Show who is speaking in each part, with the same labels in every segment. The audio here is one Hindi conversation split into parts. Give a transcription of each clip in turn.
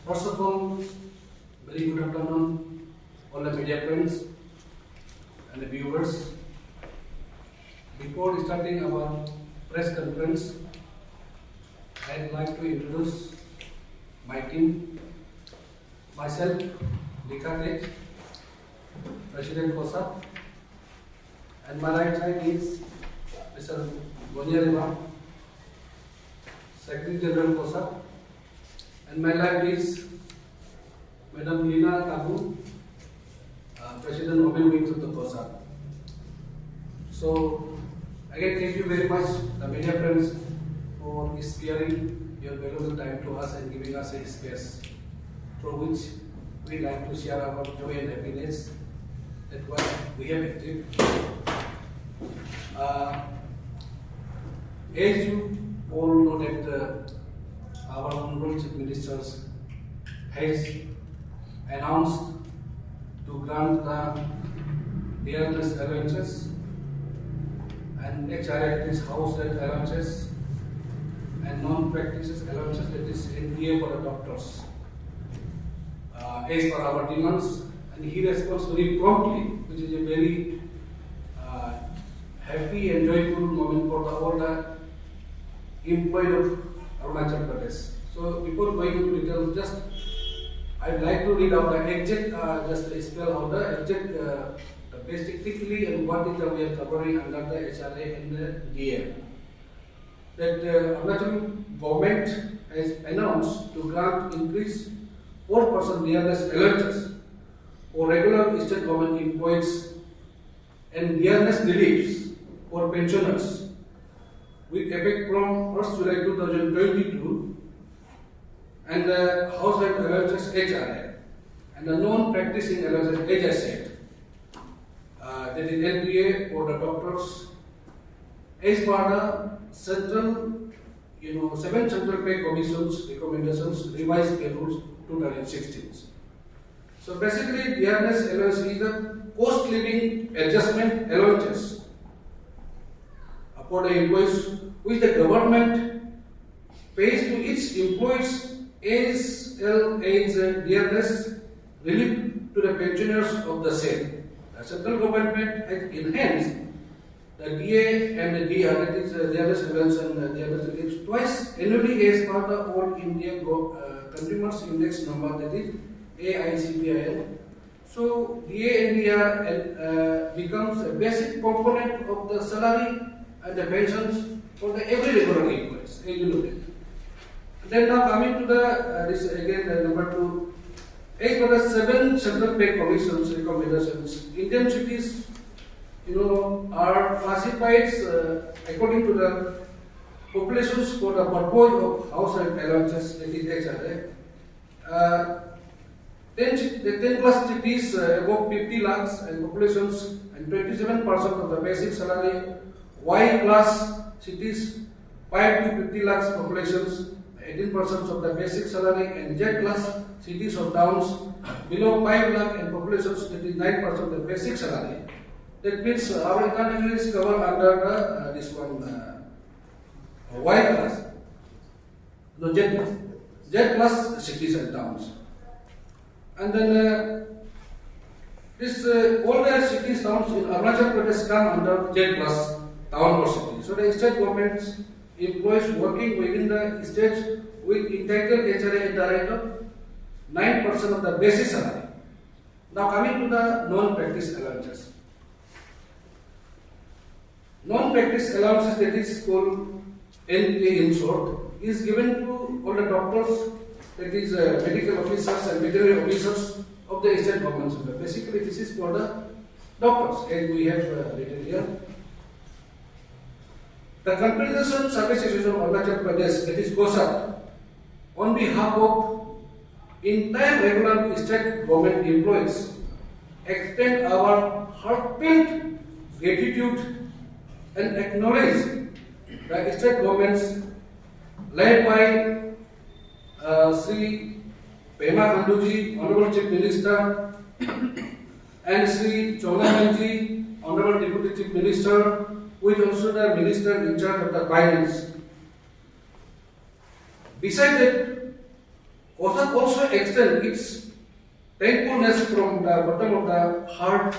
Speaker 1: First of all, very good afternoon, all the media friends and the viewers. Before starting our press conference, I'd like to introduce my team. Myself, Likate, President Kosa, and my right side is Mr. Gonyarima, Secretary General Kosa, and my left is Madam Lina Tabu, President Women Wing of the Kosa. So, again, thank you very much, the media friends, for sparing your valuable time to us and giving us a space through which we like to share our joy and happiness that what we have achieved. As you all know that our Honorable Chief Minister has announced to grant the dearness allowances and HRA, that is house rent allowances, and non-practices allowances, that is NPA for the doctors, as per our demands, and he responds very promptly, which is a very happy and joyful moment for all the employees of Arunachal Pradesh. So before going into details, just I'd like to read out the exact, just spell out the exact, basically, and what is we are covering under the HRA and the DA. That Arunachal government has announced to grant increase 4% dearness allowances for regular state government employees and dearness reliefs for pensioners with effect from 1st July 2022, and the house rent allowances HRA and the non-practicing allowances, as I said, that is NPA for the doctors, as per the central, 7 central pay commissions recommendations, revised pay rules 2016. So basically, dearness allowance is the cost living adjustment allowances for the employees which the government pays to its employees as well as dearness relief to the pensioners of the same. The central government has enhanced the DA and the DR, that is dearness allowance and dearness relief, twice annually as per the All India Consumers Index number, that is AICPIN. So DA and DR becomes a basic component of the salary and the pensions for the every regular employees, as you look at. Then now coming to the this again number 2, as per the 7 central pay commissions recommendations, Indian cities, are classified according to the populations for the purpose of house rent allowances, that is HRA. 10 plus cities above 50 lakhs and populations, and 27% of the basic salary. Y class cities 5 to 50 lakhs populations, 18% of the basic salary, and Z class cities or towns below 5 lakh and populations, that is 9% of the basic salary. That means our economy is covered under this one Y class, no Z class. Z class cities and towns. And then this all the cities, towns in Arunachal Pradesh come under Z class town or city. So the state government's employees working within the state will entitled HRA at the rate of 9% of the basic salary. Now coming to the non-practice allowances. Non-practice allowances, that is called NPA in short, is given to all the doctors, that is medical officers and veterinary officers of the state government. So basically this is for the doctors, as we have written here. The Compensation Service Association of Arunachal Pradesh, that is COSAP, on behalf of entire regular state government employees, extend our heartfelt gratitude and acknowledge the state governments led by Sri Pema Khanduji, Honorable Chief Minister, and Sri Chowdhury, Honorable Deputy Chief Minister, who is also the Minister in charge of the Finance. Besides that, COSAP also extend its thankfulness from the bottom of the heart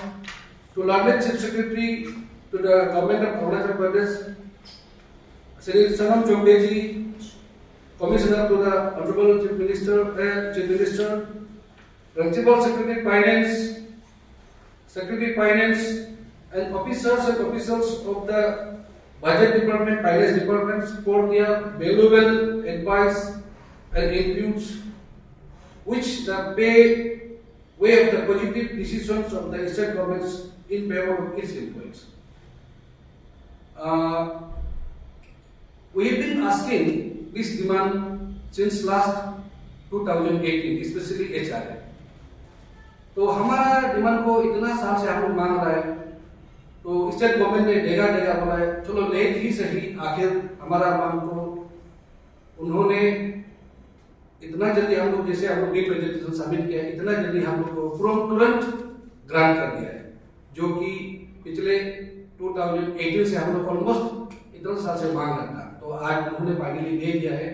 Speaker 1: to Learned Chief Secretary to the Government of Arunachal Pradesh, Shri Sanam Chowbey ji, Commissioner to the Honorable Chief Minister, Principal Secretary Finance, and officers and officials of the Budget Department, Finance Department for their valuable advice and inputs, which the way of the positive decisions of the state governments in favor of its employees. We have been asking this demand since last 2018, especially HRA. तो हमारा डिमांड को इतना साल से हम लोग मांग रहे हैं, तो स्टेट गवर्नमेंट ने देगा बोला है, चलो लेट ही सही, आखिर हमारा मांग को उन्होंने इतना जल्दी हम लोग जैसे हम लोग रिप्रेजेंटेशन सबमिट किया, इतना जल्दी हम लोग को तुरंत ग्रांट कर दिया है, जो कि पिछले 2018 से हम लोग ऑलमोस्ट इतना साल से मांग रहा था। तो आज उन्होंने फाइनली दे दिया है।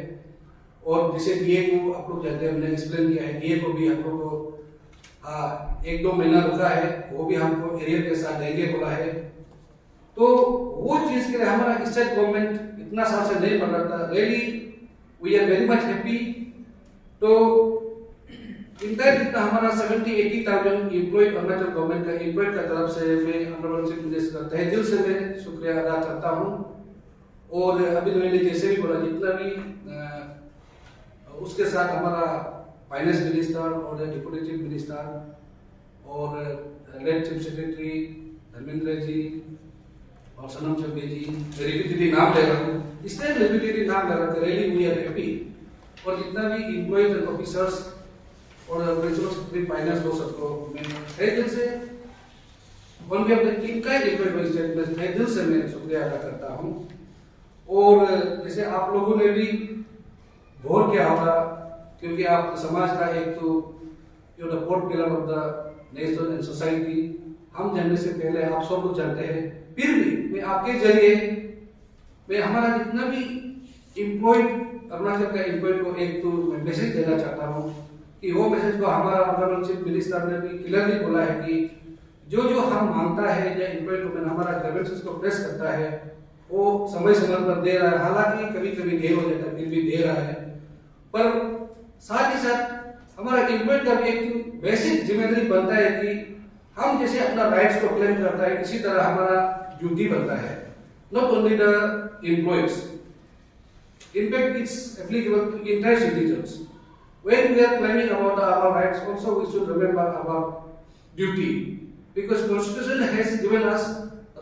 Speaker 1: और जैसे डीए को आप लोग जानते हैं, हमने एक्सप्लेन किया है, डीए को भी हम लोग को 1-2 महीना रुका है, वो भी हमको एरियर के साथ देंगे बोला है। तो वो चीज के लिए हमारा स्टेट गवर्नमेंट इतना साल से नहीं बढ़ रहा था। Really we are very much happy. तो इंटायर जितना हमारा 70-80,000 एम्प्लॉय अरुणाचल गवर्नमेंट का एम्प्लॉय का तरफ से मैं ऑनरेबल चीफ मिनिस्टर का तहे दिल से मैं शुक्रिया अदा करता हूँ। और अभी मैंने जैसे भी बोला, जितना भी उसके साथ हमारा फाइनेंस मिनिस्टर और डिप्टी चीफ मिनिस्टर और red chief secretary Dharmendra ji और सनम चौबे जी, रिपीटेडली नाम ले रहा हूँ, इसलिए रिपीटेडली नाम ले रहा था। Really we are happy. और जितना भी एम्प्लॉयज एंड ऑफिसर्स और प्रिंसिपल सेक्रेटरी फाइनेंस वो सबको मैं तहे दिल से one way of the team का एम्प्लॉय स्टेट में तहे दिल से मैं शुक्रिया अदा करता हूँ। और जैसे आप लोगों ने भी गौर किया होगा, क्योंकि आप समाज का एक तो जो the fourth pillar of the nation and society, हम जानने से पहले आप सब लोग जानते हैं। फिर भी मैं आपके जरिए मैं हमारा जितना भी एम्प्लॉय अरुणाचल का एम्प्लॉय को एक तो मैसेज देना चाहता हूँ कि वो मैसेज को हमारा ऑनरेबल चीफ मिनिस्टर ने भी क्लियरली बोला है कि जो हम मांगता है या एम्प्लॉय को हमारा ग्रेवेंसेस को प्रेस करता है वो समय पर दे रहा है। हालांकि कभी कभी देर हो जाता है, फिर भी दे रहा है। पर साथ ही साथ हमारा एम्प्लॉय का भी एक बेसिक जिम्मेदारी बनता है कि हम जैसे अपना राइट्स को क्लेम करता है, इसी तरह हमारा ड्यूटी बनता है। Not only the employees, in fact it's applicable to entire citizens. When we are claiming about our rights, also we should remember about duty, because Constitution has given us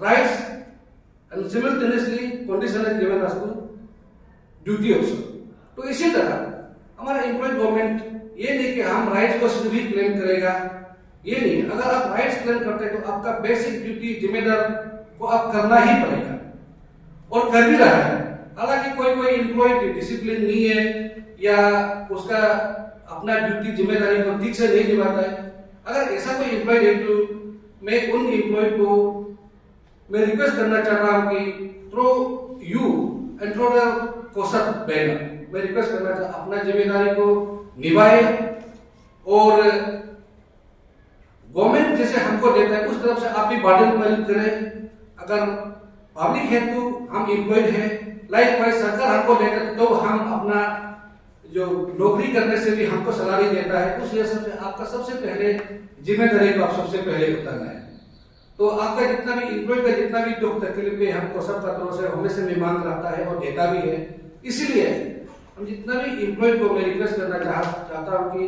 Speaker 1: rights and simultaneously condition has given us to duty also. तो इसी तरह हमारा एम्प्लॉय गवर्नमेंट ये नहीं कि हम राइट्स को सिर्फ ही क्लेम करेगा, ये नहीं। अगर आप राइट्स क्लेम करते हैं तो आपका बेसिक ड्यूटी जिम्मेदार को आप करना ही पड़ेगा और कर भी रहा है। हालांकि कोई एम्प्लॉय डिसिप्लिन नहीं है या उसका अपना ड्यूटी जिम्मेदारी को ठीक से नहीं निभाता है, अगर ऐसा कोई एम्प्लॉय है तो मैं उन एम्प्लॉय को मैं रिक्वेस्ट करना चाह रहा हूं कि through you and through the कोसप बैनर मैं रिक्वेस्ट करना चाह अपना जिम्मेदारी को निभाए और गवर्नमेंट जैसे हमको देता है उस तरफ से आप भी बर्डन पहल करें। अगर पब्लिक है तो हम एम्प्लॉयड है, लाइक वाइज सरकार हमको देता है तो हम अपना जो नौकरी करने से भी हमको सैलरी देता है, उस हिसाब से आपका सबसे पहले जिम्मेदारी को आप सबसे पहले उतारना है। तो आपका जितना भी एम्प्लॉय का जितना भी दुख तकलीफ है हमको सब का तरफ से हमेशा में मांग रहता है और देता भी है। इसीलिए हम जितना भी एम्प्लॉय को मैं रिक्वेस्ट करना चाहता हूँ कि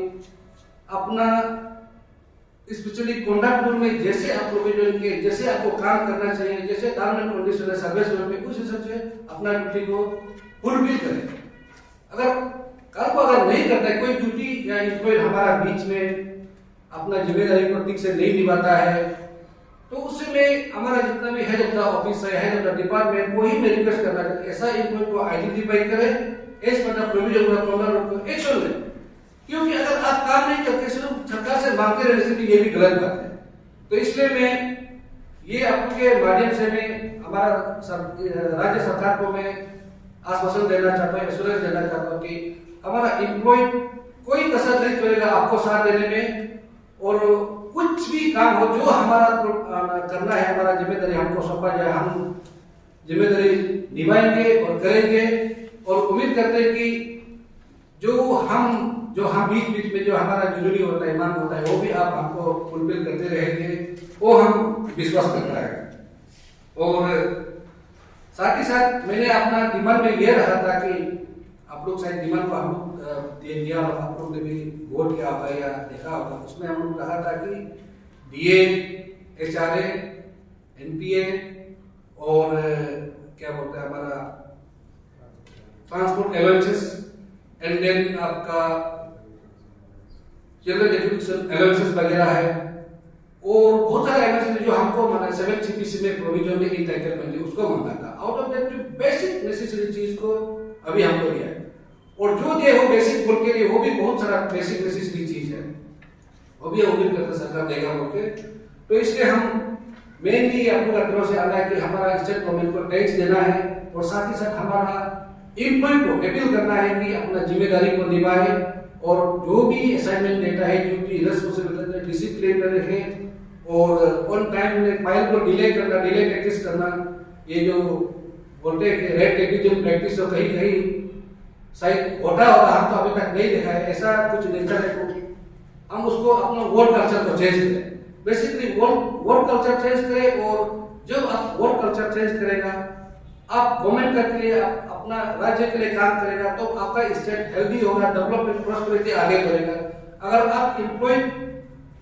Speaker 1: अपना स्पेशली कॉन्डक्ट रूल में जैसे आप प्रोविजन के जैसे आपको काम करना चाहिए, जैसे टर्म एंड कंडीशन है सर्विस रूल में, उस हिसाब से अपना ड्यूटी को फुलफिल करें। अगर नहीं करता है कोई ड्यूटी या एम्प्लॉय हमारा बीच में अपना जिम्मेदारी को ठीक से नहीं निभाता है, तो उसमें हमारा जितना भी हेड ऑफ द ऑफिस है, हेड ऑफ द डिपार्टमेंट, वही मैं रिक्वेस्ट करना चाहता हूं ऐसा एम्प्लॉय को आइडेंटिफाई करें, as per the provision of conduct को एक्शन लें। क्योंकि अगर आप काम नहीं करते सिर्फ सरकार से मांगते रहने से भी ये भी गलत बात है। तो इसलिए मैं ये आपके माध्यम से मैं हमारा राज्य सरकार को मैं आश्वासन देना चाहता हूँ, एश्योरेंस देना चाहता हूँ कि हमारा एम्प्लॉय कोई कसर नहीं छोड़ेगा आपको साथ देने में। और कुछ भी काम हो जो हमारा करना है, हमारा जिम्मेदारी हमको सौंपा जाए, हम जिम्मेदारी निभाएंगे और करेंगे। और उम्मीद करते हैं कि जो हम बीच बीच में जो हमारा जरूरी होता है, मांग होता है, वो भी आप हमको फुलफिल करते रहेंगे, वो हम विश्वास करता है। और साथ ही साथ मैंने अपना डिमांड में ये रहा था कि आप लोग शायद डिमांड को हम लोग दे दिया और आप लोग ने भी गौर किया होगा या देखा होगा। उसमें हम लोग कहा था कि DA, HRA, NPA और क्या बोलते हैं हमारा ट्रांसपोर्ट अलाउंसेस एंड देन आपका जनरल एजुकेशन अलाउंसेस वगैरह है और बहुत सारे अलाउंसेस जो हमको मतलब 7 CPC में प्रोविजन में इंटाइटलमेंट है उसको मांगा था। आउट ऑफ दैट जो बेसिक नेसेसरी चीज को अभी हमको दिया है और जो दिया वो बेसिक बोल के लिए वो भी बहुत सारा बेसिक नेसेसरी चीज है, वो भी उम्मीद करते सरकार देगा बोल के। तो इसलिए हम मेनली आपको तरफ से आना है कि हमारा स्टेट गवर्नमेंट को टैक्स देना है और साथ ही साथ हमारा एम्प्लॉय को अपील करना है कि अपना जिम्मेदारी को निभाए और जो भी असाइनमेंट देता है, ड्यूटी, रिस्पांसिबिलिटी, डिसिप्लिन में रखे और ऑन टाइम में फाइल को डिले प्रैक्टिस करना। ये जो बोलते हैं कि रेड टेपिज्म प्रैक्टिस तो कहीं कहीं शायद होता होगा, हम तो अभी तक नहीं देखा है, ऐसा कुछ नेचर है तो हम उसको अपना वर्क कल्चर को चेंज करें। बेसिकली वर्क कल्चर चेंज करें और जब आप वर्क कल्चर चेंज करेगा, आप गवर्नमेंट के लिए अपना राज्य के लिए काम करेगा तो आपका स्टेट हेल्दी होगा, डेवलपमेंट प्रॉस्पेरिटी आगे बढ़ेगा। अगर आप एम्प्लॉय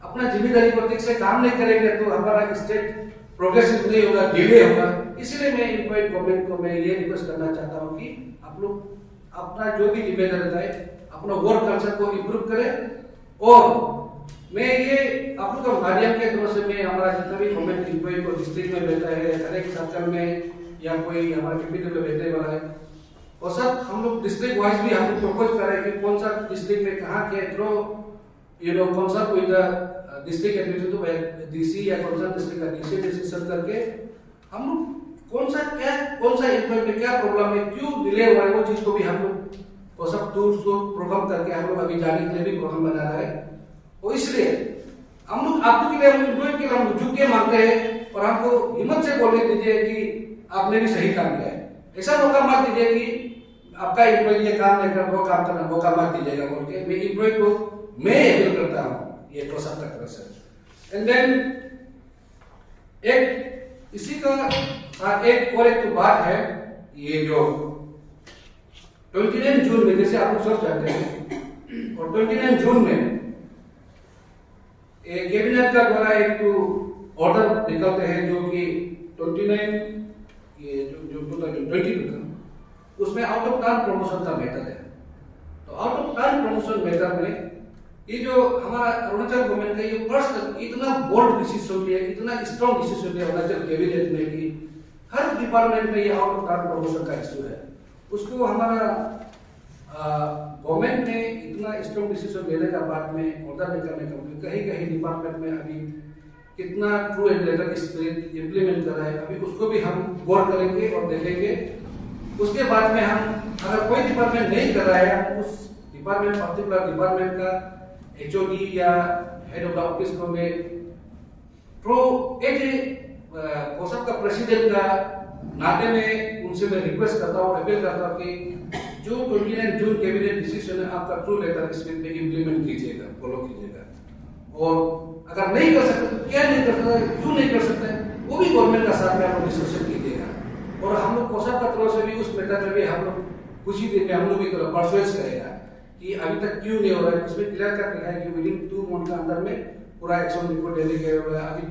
Speaker 1: अपना जिम्मेदारी को ठीक से काम नहीं करेंगे तो हमारा स्टेट प्रोग्रेसिव नहीं होगा, डिले होगा। इसलिए मैं एम्प्लॉय गवर्नमेंट को मैं ये रिक्वेस्ट करना चाहता हूँ कि आप लोग अपना जो भी जिम्मेदारी है अपना वर्क कल्चर को इम्प्रूव करें। और मैं ये आप लोग का माध्यम के तरफ से मैं हमारा जितना भी गवर्नमेंट एम्प्लॉय को डिस्ट्रिक्ट में बैठा है, हर एक सर्कल में या कोई हमारा कैपिटल में बैठने वाला है, और सब हम लोग डिस्ट्रिक्ट वाइज भी हम लोग प्रपोज कर रहे हैं कि कौन सा डिस्ट्रिक्ट में कहाँ के थ्रो कौन सा कोई डिस्ट्रिक्ट एडमिनिस्ट्रेटिव DC या कौन सा डिस्ट्रिक्ट का DC डिसीजन करके हम लोग कौन सा एम्प्लॉय में क्या प्रॉब्लम है, क्यों डिले हुआ है, वो चीज को भी हम लोग वो सब टूल्स को प्रोग्राम करके हम लोग अभी जाने के लिए भी प्रोग्राम बना रहा है। और इसलिए हम लोग आपके लिए हम एम्प्लॉय के लिए हम झुक के मांगते हैं और हमको हिम्मत से बोलने दीजिए कि आपने भी सही काम किया है। ऐसा मौका मत दीजिए कि आपका एम्प्लॉय ये काम नहीं कर वो काम करना मौका मत दीजिएगा बोल के मैं एम्प्लॉय को मैं अपील करता हूँ ये प्रोसेस तक तरफ से। एंड देन एक इसी का एक और एक तो बात है, ये जो 29 जून में जैसे आप लोग सब जानते हैं और 29 जून में कैबिनेट का द्वारा एक ऑर्डर निकलते हैं जो कि 29 ये जो 2022 था उसमें आउट ऑफ टाउन प्रमोशन का मैटर है। तो out of town promotion matter में ये जो हमारा अरुणाचल गवर्नमेंट का ये फर्स्ट इतना बोल्ड डिसीजन लिया, इतना स्ट्रॉन्ग डिसीजन लिया अरुणाचल कैबिनेट में कि हर डिपार्टमेंट में ये आउट ऑफ टाउन प्रमोशन का इशू है। उसको हमारा गवर्नमेंट ने इतना स्ट्रॉन्ग डिसीजन लेने का बाद में ऑर्डर नहीं करने का कहीं कहीं डिपार्टमेंट में अभी कितना true and later spirit implement कर रहा है, अभी उसको भी हम गौर करेंगे और देखेंगे। उसके बाद में हम अगर कोई डिपार्टमेंट नहीं कर रहा है उस डिपार्टमेंट पर्टिकुलर डिपार्टमेंट का HOD या हेड ऑफ द ऑफिस को मैं प्रो कोसब का प्रेसिडेंट का नाते में उनसे मैं रिक्वेस्ट करता हूँ, अपील करता हूँ कि जो 29 जून कैबिनेट डिसीजन है आपका ट्रू लेटर स्पिरिट में इंप्लीमेंट कीजिएगा, फॉलो कीजिएगा। और अगर नहीं कर सकते तो क्या नहीं कर सकते, क्यों नहीं कर सकते, वो भी गवर्नमेंट का साथ में आप लोग डिस्कशन कीजिएगा। और हम लोग कोसब का तरफ से भी उस मैटर में भी हम लोग कुछ ही दिन में हम लोग भी परसुएस करेगा कि अभी तक क्यों नहीं हो रहा है। उसमें क्लियर कर लिखा है कि विदिन 2 मंथ के अंदर में पूरा एक्शन रिपोर्ट देने के अभी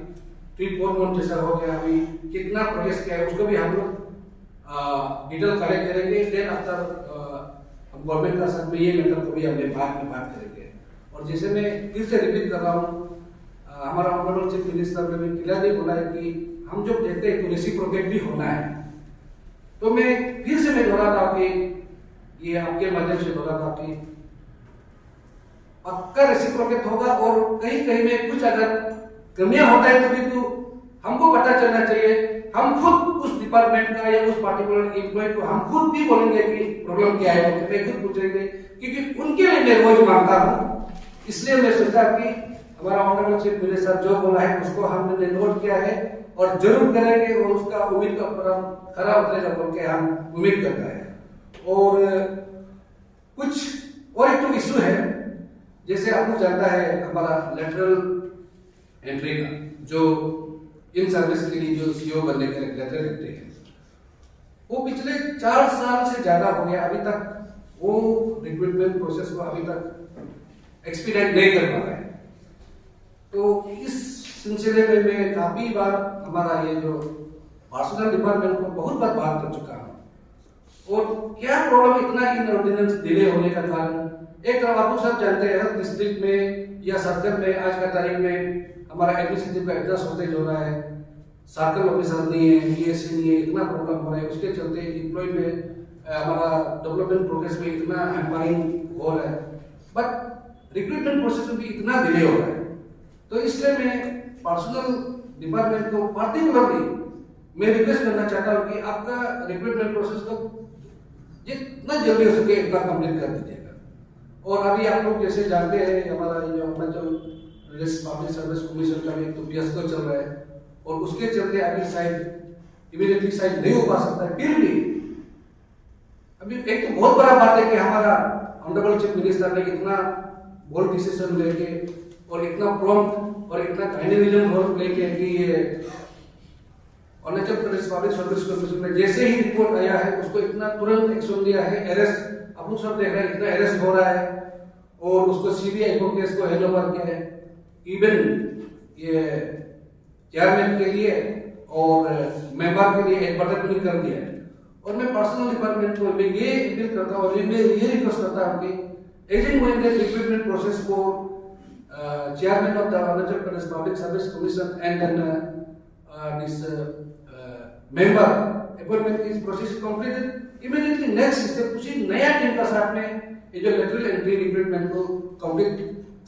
Speaker 1: 3-4 मंथ जैसा हो गया, अभी कितना प्रोग्रेस किया है उसको भी हम लोग डिटेल कलेक्ट करेंगे। देन आफ्टर गवर्नमेंट का साथ में ये मैटर को भी हमने बाद में बात करेंगे। और जैसे मैं फिर से रिपीट कर रहा हूँ, हमारा ऑनरेबल चीफ मिनिस्टर ने भी क्लियरली बोला है कि हम जब देखते हैं तो रेसिप्रोकेट भी होना है। तो मैं फिर से मैं दोहराता हूँ कि ये आपके माध्यम से दोहराता हूँ कि पक्का रेसिप्रोकेट होगा और कहीं कहीं में कुछ अगर कमियां होता है तो भी तो हमको पता चलना चाहिए। हम खुद उस डिपार्टमेंट का या उस पार्टिकुलर एम्प्लॉय को हम खुद भी बोलेंगे कि प्रॉब्लम क्या है, मैं खुद पूछेंगे क्योंकि उनके लिए मैं रोज मांगता हूँ। इसलिए मैं सोचा कि हमारा ऑनरेबल चीफ मिनिस्टर जो बोला है उसको हमने नोट किया है और जरूर करेंगे, और उसका उम्मीद का पूरा खरा उतरेगा बोल के हम उम्मीद करता है। और कुछ और एक तो इशू है, जैसे आपको जानता है हमारा लेटरल एंट्री का जो इन सर्विस के लिए जो सीओ बनने का लेटरल एंट्री है, वो पिछले 4 साल से ज्यादा हो गया, अभी तक वो रिक्रूटमेंट प्रोसेस को अभी तक एक्सपीडिएट नहीं कर पा रहा है। तो इस सिलसिले में मैं काफी बार हमारा ये जो पर्सनल डिपार्टमेंट को बहुत बार बात कर चुका हूँ। और क्या प्रॉब्लम इतना इन ऑर्डिनेंस डिले होने का कारण, एक तरफ आप लोग सब जानते हैं डिस्ट्रिक्ट में या सर्कल में आज का तारीख में हमारा एडमिनिस्ट्रेटिव का एड्रेस होते हो रहा है, सर्कल ऑफिसर नहीं है, डीएससी नहीं है, इतना प्रॉब्लम हो रहा है। उसके चलते एम्प्लॉय में हमारा डेवलपमेंट प्रोग्रेस में इतना हैम्परिंग हो रहा है, बट रिक्रूटमेंट प्रोसेस में भी इतना डिले हो रहा है। तो इसलिए मैं पर्सनल डिपार्टमेंट को पार्टिकुलरली मैं रिक्वेस्ट करना चाहता हूँ कि आपका रिक्रूटमेंट प्रोसेस को जितना जल्दी हो सके इतना कंप्लीट कर दीजिएगा। और अभी आप लोग जैसे जानते हैं हमारा जो Arunachal Pradesh public service commission का भी तो फियास्को चल रहा है, और उसके चलते अभी शायद इमीडिएटली शायद नहीं हो पा सकता है। फिर भी अभी एक तो बहुत बड़ा बात है कि हमारा ऑनरेबल चीफ मिनिस्टर ने इतना बोल्ड डिसीजन लेके और इतना प्रॉम्प्ट और इतना डायनेमिज्म रोल लेके कि ये Arunachal Pradesh public service commission में जैसे ही रिपोर्ट आया है उसको इतना तुरंत एक्शन लिया है। अरेस्ट आप लोग सब देख रहे हैं, इतना अरेस्ट हो रहा है, और उसको सीबीआई को केस को हैंड ओवर किया है। इवन ये चेयरमैन के लिए और मेंबर के लिए एक बटन भी कर दिया है। और मैं पर्सनल डिपार्टमेंट को मैं ये अपील करता हूँ, मैं ये रिक्वेस्ट करता हूँ कि एजेंट वेंडेड रिक्रूटमेंट प्रोसेस को chairman of the Arunachal Pradesh Public Service Commission and then this member appointment is process completed immediately. Next step उसी नया टीम का साथ में ये जो लेटरल एंट्री रिक्रूटमेंट को कंप्लीट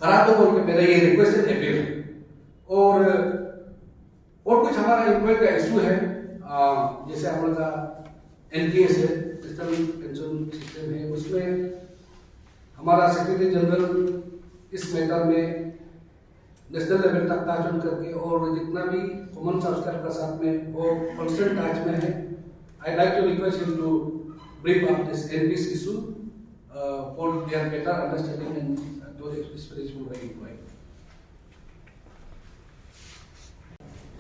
Speaker 1: करा दो बोल के मेरा ये रिक्वेस्ट है अपील है। और कुछ हमारा एम्प्लॉय का इशू है, जैसे हमारा एनपीएस है, नेशनल पेंशन सिस्टम है, उसमें हमारा सेक्रेटरी जनरल इस मैटर में नेशनल लेवल तक टाच ऑन करके और जितना भी कॉमन संस्कार का साथ में और कांस्टेंट टाच में है। I like to request you to brief up this NPS issue for their better understanding and those experience for employ.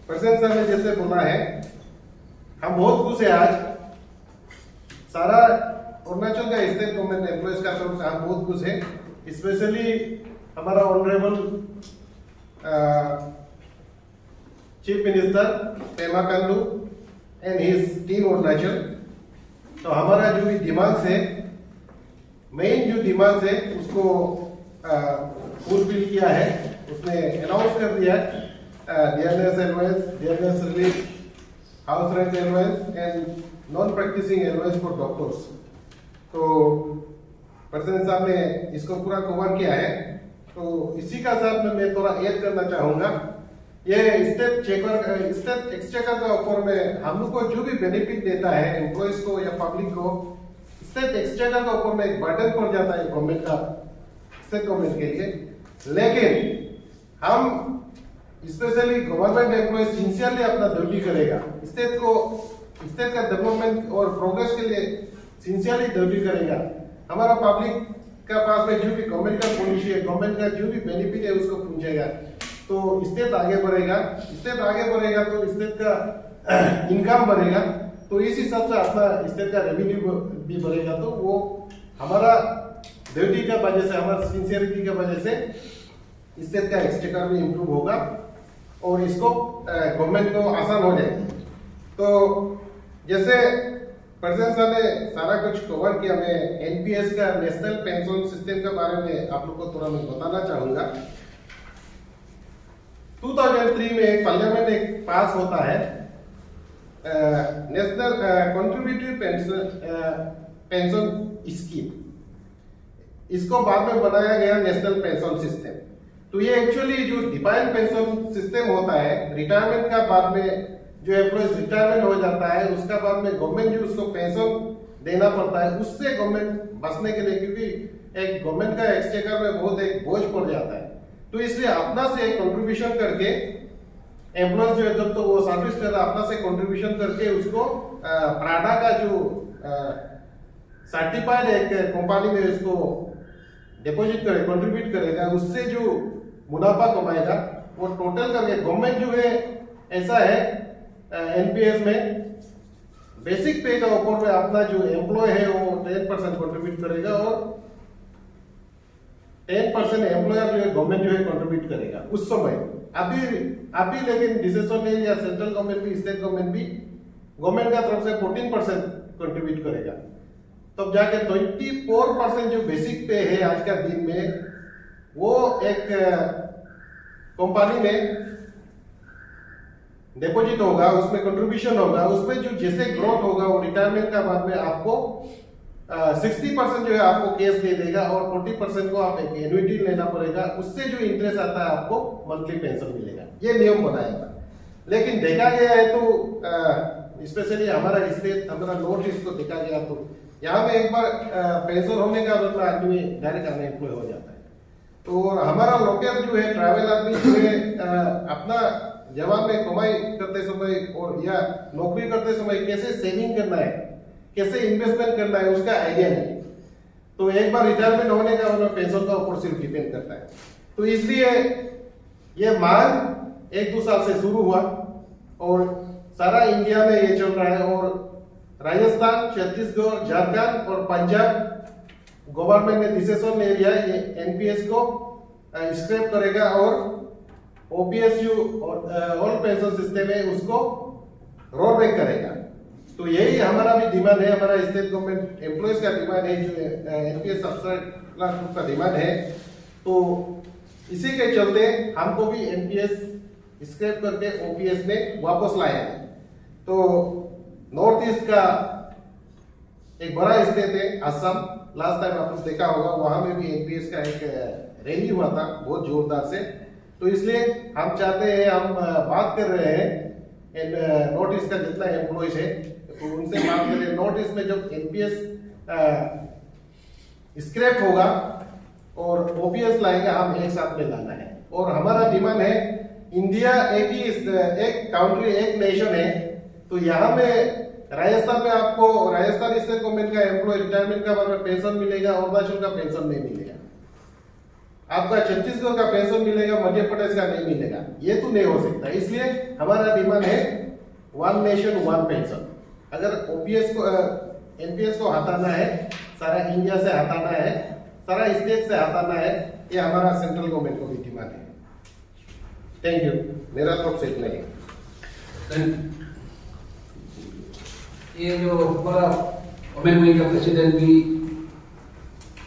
Speaker 2: Person sir ने जैसे बोला है, हम बहुत खुश है आज सारा अरुणाचल का स्टेट गवर्नमेंट एम्प्लॉयज का तरफ से हम बहुत खुश है। स्पेशली हमारा honourable chief minister Pema Khandu and his team Arunachal. तो हमारा जो भी डिमांड्स है, मेन जो डिमांड्स है उसको फुलफिल किया है। उसने अनाउंस कर दिया है dearness allowance, dearness relief, house rent allowance and non practicing allowance for doctors. तो प्रेसिडेंट साहब ने इसको पूरा कवर किया है। तो इसी का साथ में मैं थोड़ा ऐड करना चाहूंगा, ये स्टेट एक्सचेकर का ऊपर में हम लोग को जो भी बेनिफिट देता है एम्प्लॉयज को या पब्लिक को, स्टेट एक्सचेकर का ऊपर में एक बर्डन पड़ जाता है गवर्नमेंट का, स्टेट गवर्नमेंट के लिए। लेकिन हम स्पेशली गवर्नमेंट एम्प्लॉय सिंसियरली अपना ड्यूटी करेगा, स्टेट का डेवलपमेंट और प्रोग्रेस के लिए सिंसियरली ड्यूटी करेगा। हमारा पब्लिक का पास में जो भी गवर्नमेंट का पॉलिसी है, गवर्नमेंट का जो भी बेनिफिट है उसको पहुंचेगा, तो स्टेट आगे बढ़ेगा। स्टेट आगे बढ़ेगा तो स्टेट का इनकम बढ़ेगा, तो इस हिसाब से अपना स्टेट का रेवेन्यू भी बढ़ेगा। तो वो हमारा ड्यूटी का वजह से, हमारा सिंसियरिटी की वजह से स्टेट का एक्सचेकर भी इम्प्रूव होगा और इसको गवर्नमेंट को आसान हो जाएगी। तो जैसे प्रेसिडेंट साहब ने सारा कुछ कवर किया, मैं एनपीएस का नेशनल पेंशन सिस्टम के बारे में आप लोग को थोड़ा मैं बताना चाहूंगा। 2003 में एक पार्लियामेंट एक पास होता है नेशनल कंट्रीब्यूटरी पेंशन स्कीम। इसको बाद में बनाया गया नेशनल पेंशन सिस्टम। तो ये एक्चुअली जो डिफाइंड पेंशन सिस्टम होता है, रिटायरमेंट का बाद में जो एम्प्लॉयज रिटायरमेंट हो जाता है उसका बाद में गवर्नमेंट जो उसको पेंशन देना पड़ता है, उससे गवर्नमेंट बचने के लिए, क्योंकि एक गवर्नमेंट का एक्सचेकर में बहुत एक बोझ पड़ जाता है। तो इसलिए अपना से एक कंट्रीब्यूशन करके एम्प्लॉयज जो है जब तो वो सर्विस कर रहा अपना से कंट्रीब्यूशन करके उसको प्राडा का जो सर्टिफाइड एक कंपनी में उसको डिपॉजिट करे कंट्रीब्यूट करेगा, उससे जो मुनाफा कमाएगा वो टोटल करके गवर्नमेंट जो है ऐसा है एनपीएस में बेसिक पे का ऊपर में अपना जो एम्प्लॉय है वो 10% कंट्रीब्यूट करेगा और 10% एम्प्लॉयर जो है गवर्नमेंट जो है कंट्रीब्यूट करेगा उस समय। अभी लेकिन डिसीजन ले लिया सेंट्रल गवर्नमेंट भी स्टेट गवर्नमेंट भी गवर्नमेंट का तरफ से 14% कंट्रीब्यूट करेगा, तब जाके 24% जो बेसिक पे है आज का दिन में वो एक कंपनी में डिपॉजिट होगा, उसमें कंट्रीब्यूशन होगा, उसमें जो जैसे ग्रोथ होगा वो रिटायरमेंट का बाद में आपको 60% जो है आपको कैश दे देगा और 40% को आप एक एन्युटी लेना पड़ेगा, उससे जो इंटरेस्ट आता है आपको मंथली पेंशन मिलेगा। ये नियम बनाया था, लेकिन देखा गया है तो स्पेशली हमारा स्टेट हमारा नॉर्थ ईस्ट को देखा गया तो यहाँ में एक बार पेंशन होने का मतलब आदमी डायरेक्ट अनएम्प्लॉय हो जाता है। तो हमारा लोकल जो है ट्रैवल आदमी जो है अपना जवान में कमाई करते समय और या नौकरी करते समय कैसे सेविंग करना है, कैसे इन्वेस्टमेंट करना है उसका आइडिया नहीं। तो एक बार रिटायरमेंट होने का मतलब पेंशन का ऊपर सिर्फ डिपेंड करता है। तो इसलिए ये मांग 1-2 साल से शुरू हुआ और सारा इंडिया में ये चल रहा है और राजस्थान, छत्तीसगढ़, झारखंड और पंजाब गवर्नमेंट ने डिसीजन ले लिया ये एनपीएस को स्क्रैप करेगा और ओपीएसयू और ऑल पेंशन सिस्टम है उसको रोल बैक करेगा। तो यही हमारा भी डिमांड है, हमारा स्टेट गवर्नमेंट एम्प्लॉयज का डिमांड है, जो एनपीएस सब्सक्राइब का डिमांड है। तो इसी के चलते हमको भी एनपीएस स्क्रैप करके ओपीएस में वापस लाया है। तो नॉर्थ ईस्ट का एक बड़ा स्टेट है असम, लास्ट टाइम आपने देखा होगा वहां में भी एनपीएस का एक रैली हुआ था बहुत जोरदार से। तो इसलिए हम चाहते हैं, हम बात कर रहे हैं नॉर्थ ईस्ट का जितना एम्प्लॉयज है तो उनसे बात करें। नॉर्थ ईस्ट में जब एनपीएस स्क्रैप होगा और ओपीएस लाएगा, हम एक साथ में लाना है। और हमारा डिमांड है इंडिया एक काउंट्री एक नेशन है, तो यहाँ में राजस्थान में आपको राजस्थान स्टेट गवर्नमेंट का एम्प्लॉय रिटायरमेंट का बाद पेंशन मिलेगा, अरुणाचल का पेंशन नहीं मिलेगा, आपका छत्तीसगढ़ का पेंशन मिलेगा, मध्य प्रदेश का नहीं मिलेगा। ये तो नहीं हो सकता। इसलिए हमारा डिमांड है 1 नेशन 1 पेंशन। अगर ओपीएस को एनपीएस को हटाना है, सारा इंडिया से हटाना है, सारा स्टेट से हटाना है, ये हमारा सेंट्रल गवर्नमेंट को भी डिमांड है। थैंक यू, मेरा तरफ से इतना ही।
Speaker 1: ये जो हमारा वुमेन विंग का प्रेसिडेंट भी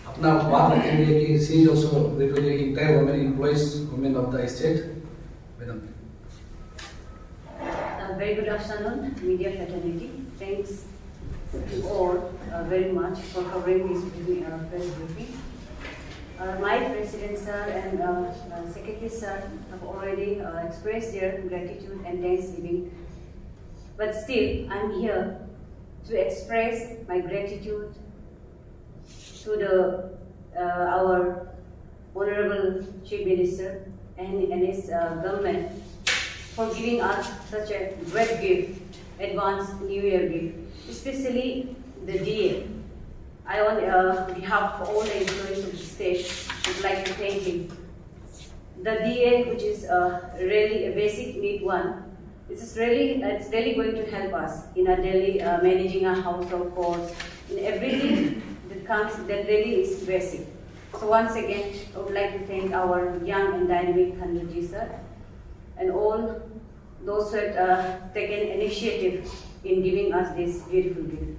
Speaker 1: अपना बात रखेंगे कि she is also representing entire women employees women of the state. Madam,
Speaker 3: very good afternoon, media fraternity. Thanks to all very much for covering this press briefing. My president sir and secretary sir have already expressed their gratitude and thanksgiving, but still I'm here to express my gratitude to the our honorable chief minister and his government for giving us such a great gift, advanced New Year gift, especially the DA. I on behalf of all the employees of the state would like to thank him. The DA, which is really a basic need one, it's really going to help us in our daily managing our household chores, in everything that really is basic. So once again, I would like to thank our young and dynamic Khanduji sir and all those who have taken initiative in giving us this beautiful gift.